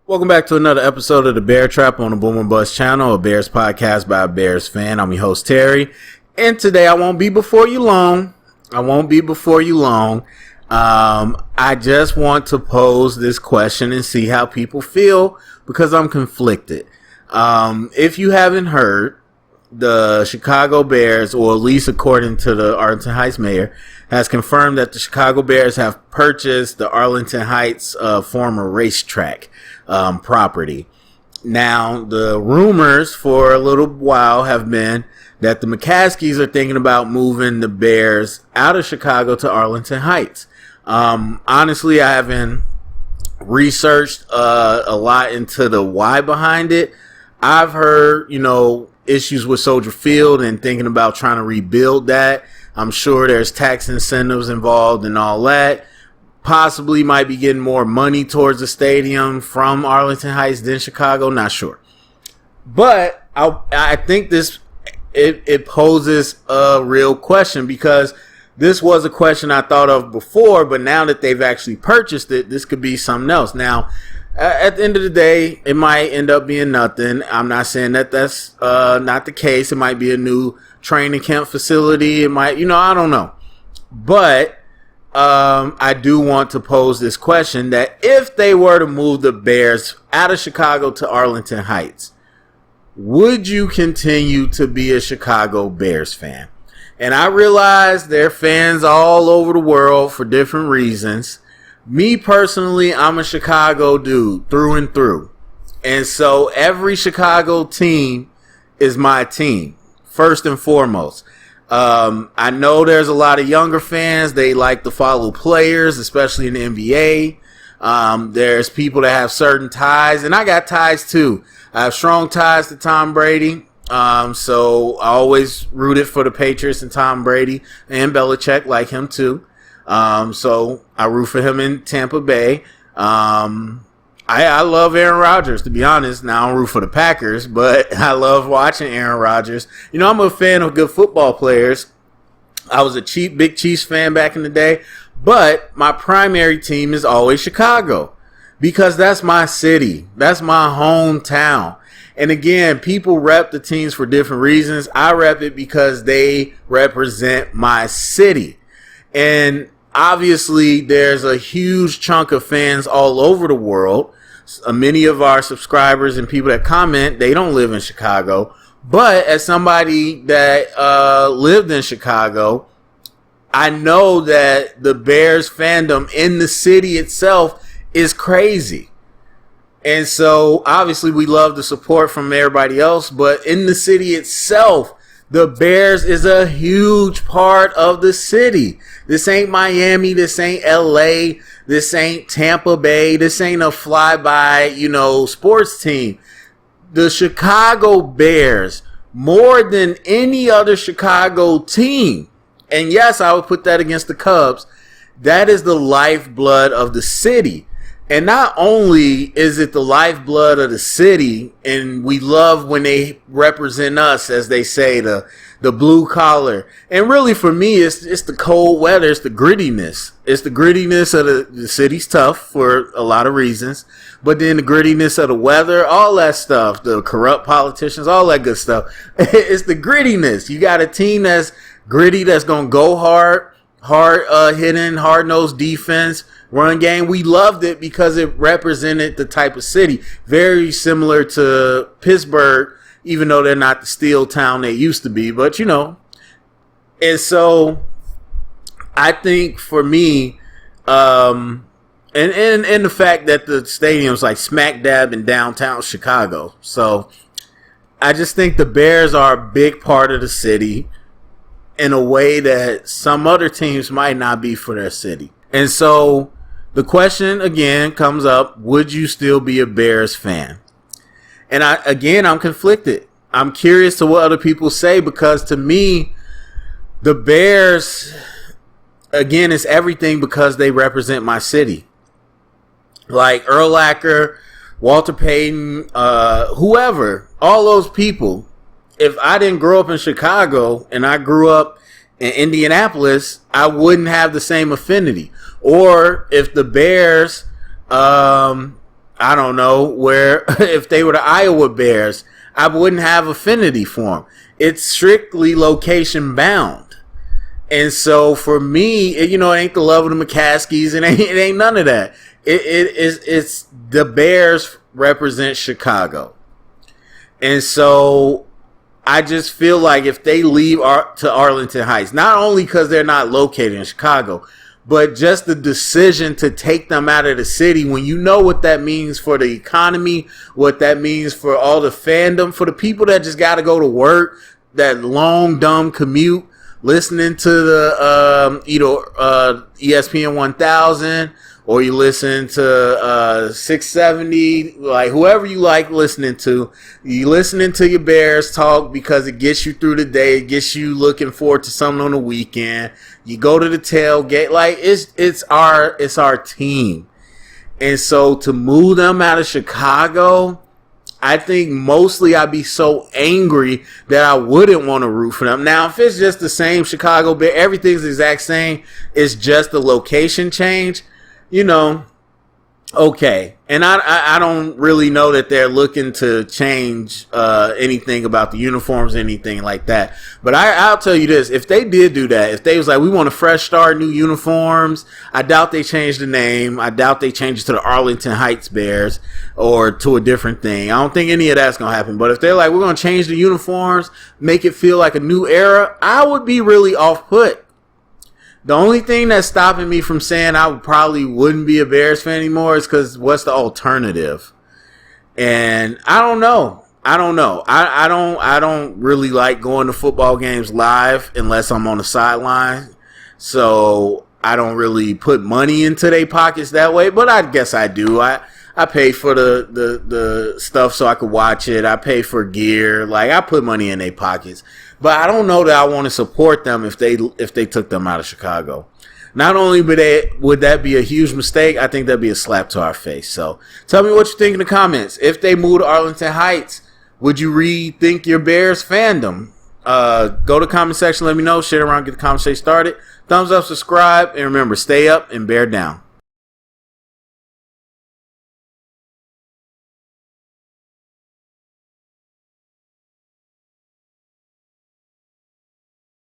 Welcome back to another episode of the Bear Trap on the Boomer Bust channel, a Bears podcast by a Bears fan. I'm your host, Terry. And today I won't be before you long. I just want to pose this question and see how people feel because I'm conflicted. If you haven't heard, the Chicago Bears, or at least according to the Arlington Heights mayor, has confirmed that the Chicago Bears have purchased the Arlington Heights former racetrack property. Now, the rumors for a little while have been that the McCaskies are thinking about moving the Bears out of Chicago to Arlington Heights. Honestly, I haven't researched a lot into the why behind it. I've heard, issues with Soldier Field and thinking about trying to rebuild that. I'm sure there's tax incentives involved and all that. Possibly might be getting more money towards the stadium from Arlington Heights than Chicago. Not sure. But I think it poses a real question, because this was a question I thought of before, but now that they've actually purchased it, this could be something else. Now, at the end of the day, it might end up being nothing. I'm not saying that that's not the case. It might be a new training camp facility. It might, I don't know. But I do want to pose this question, that if they were to move the Bears out of Chicago to Arlington Heights, would you continue to be a Chicago Bears fan? And I realize there are fans all over the world for different reasons. Me personally, I'm a Chicago dude through and through. And so every Chicago team is my team, first and foremost. I know there's a lot of younger fans. They like to follow players, especially in the NBA. There's people that have certain ties, and I got ties too. I have strong ties to Tom Brady. So I always rooted for the Patriots and Tom Brady, and Belichick, like him too. So I root for him in Tampa Bay. I love Aaron Rodgers, to be honest. Now I don't root for the Packers, but I love watching Aaron Rodgers. I'm a fan of good football players. I was a big Chiefs fan back in the day, but my primary team is always Chicago, because that's my city. That's my hometown. And again, people rep the teams for different reasons. I rep it because they represent my city. And obviously, there's a huge chunk of fans all over the world. Many of our subscribers and people that comment, they don't live in Chicago. But as somebody that lived in Chicago, I know that the Bears fandom in the city itself is crazy. And so, obviously, we love the support from everybody else. But in the city itself, the Bears is a huge part of the city. This ain't Miami. This ain't LA. This ain't Tampa Bay. This ain't a flyby, sports team. The Chicago Bears, more than any other Chicago team, and yes, I would put that against the Cubs, that is the lifeblood of the city. And not only is it the lifeblood of the city, and we love when they represent us, as they say, the blue collar. And really, for me, it's the cold weather. It's the grittiness. It's the grittiness of the city's tough for a lot of reasons. But then the grittiness of the weather, all that stuff, the corrupt politicians, all that good stuff. It's the grittiness. You got a team that's gritty, that's going to go hard hitting, hard-nosed defense, run game. We loved it because it represented the type of city. Very similar to Pittsburgh, even though they're not the steel town they used to be. But, And so I think for me, and the fact that the stadium's like smack dab in downtown Chicago. So I just think the Bears are a big part of the city in a way that some other teams might not be for their city. And so the question again comes up, would you still be a Bears fan? And I'm conflicted. I'm curious to what other people say, because to me, the Bears, again, is everything because they represent my city. Like Urlacher, Walter Payton, whoever, all those people. If I didn't grow up in Chicago and I grew up in Indianapolis, I wouldn't have the same affinity. Or if the Bears, I don't know, where if they were the Iowa Bears, I wouldn't have affinity for them. It's strictly location bound. And so for me, it ain't the love of the McCaskies. It ain't none of that. It's the Bears represent Chicago. And so I just feel like if they leave to Arlington Heights, not only because they're not located in Chicago, but just the decision to take them out of the city, when you know what that means for the economy, what that means for all the fandom, for the people that just got to go to work, that long, dumb commute, listening to the ESPN 1000, or you listen to 670, like whoever you like listening to. You listening to your Bears talk because it gets you through the day. It gets you looking forward to something on the weekend. You go to the tailgate. Like it's our team. And so to move them out of Chicago, I think mostly I'd be so angry that I wouldn't want to root for them. Now, if it's just the same Chicago Bears, everything's the exact same. It's just the location change. Okay. And I don't really know that they're looking to change anything about the uniforms, anything like that. But I'll tell you this. If they did do that, if they was like, we want a fresh start, new uniforms, I doubt they changed the name. I doubt they changed it to the Arlington Heights Bears or to a different thing. I don't think any of that's going to happen. But if they're like, we're going to change the uniforms, make it feel like a new era, I would be really off-put. The only thing that's stopping me from saying I probably wouldn't be a Bears fan anymore is because what's the alternative? And I don't know. I don't really like going to football games live unless I'm on the sideline. So I don't really put money into their pockets that way. But I guess I do. I pay for the stuff so I could watch it. I pay for gear. Like, I put money in their pockets. But I don't know that I want to support them if they took them out of Chicago. Not only would that be a huge mistake, I think that'd be a slap to our face. So tell me what you think in the comments. If they moved to Arlington Heights, would you rethink your Bears fandom? Go to the comment section, let me know. Share around, get the conversation started. Thumbs up, subscribe, and remember, stay up and bear down.